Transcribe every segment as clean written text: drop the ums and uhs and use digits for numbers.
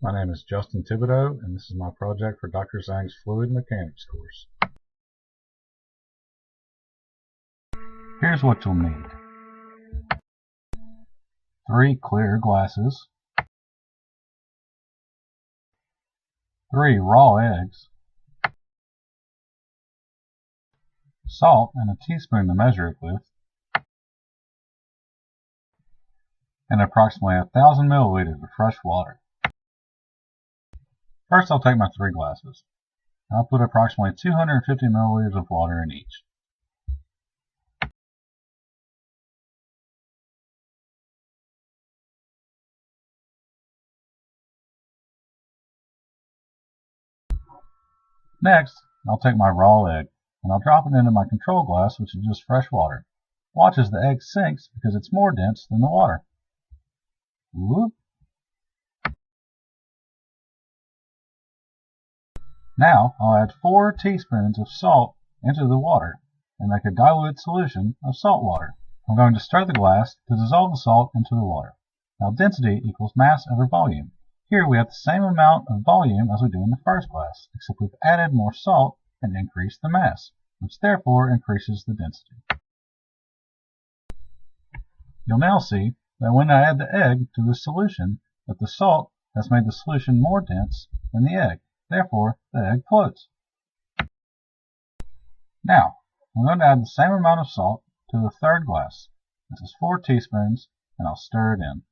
My name is Justin Thibodeaux, and this is my project for Dr. Zhang's Fluid Mechanics course. Here's what you'll need. 3 clear glasses, 3 raw eggs, salt and a teaspoon to measure it with, and approximately 1,000 milliliters of fresh water. First, I'll take my 3 glasses. I'll put approximately 250 milliliters of water in each. Next, I'll take my raw egg, and I'll drop it into my control glass, which is just fresh water. Watch as the egg sinks because it's more dense than the water. Whoop. Now, I'll add 4 teaspoons of salt into the water and make a dilute solution of salt water. I'm going to stir the glass to dissolve the salt into the water. Now, density equals mass over volume. Here we have the same amount of volume as we do in the first glass, except we've added more salt and increased the mass, which therefore increases the density. You'll now see that when I add the egg to the solution, that the salt has made the solution more dense than the egg. Therefore, the egg floats. Now, I'm going to add the same amount of salt to the third glass. This is 4 teaspoons, and I'll stir it in.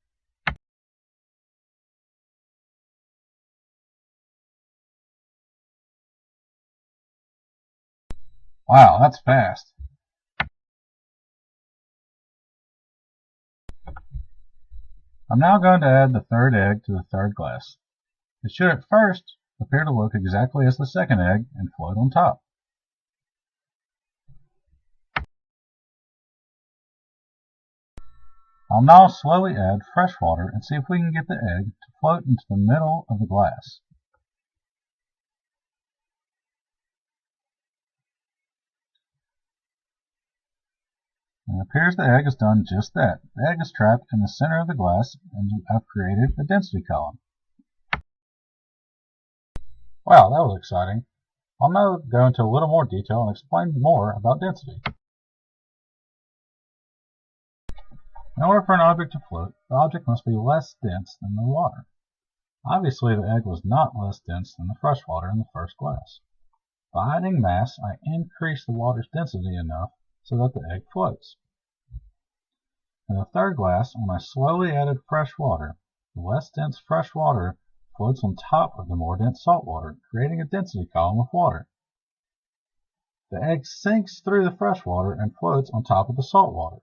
Wow, that's fast. I'm now going to add the third egg to the third glass. It should at first appear to look exactly as the second egg and float on top. I'll now slowly add fresh water and see if we can get the egg to float into the middle of the glass. It appears the egg has done just that. The egg is trapped in the center of the glass and I've created a density column. Wow, that was exciting. I'll now go into a little more detail and explain more about density. In order for an object to float, the object must be less dense than the water. Obviously, the egg was not less dense than the fresh water in the first glass. By adding mass, I increase the water's density enough so that the egg floats. In the third glass, when I slowly added fresh water, the less dense fresh water floats on top of the more dense salt water, creating a density column of water. The egg sinks through the fresh water and floats on top of the salt water.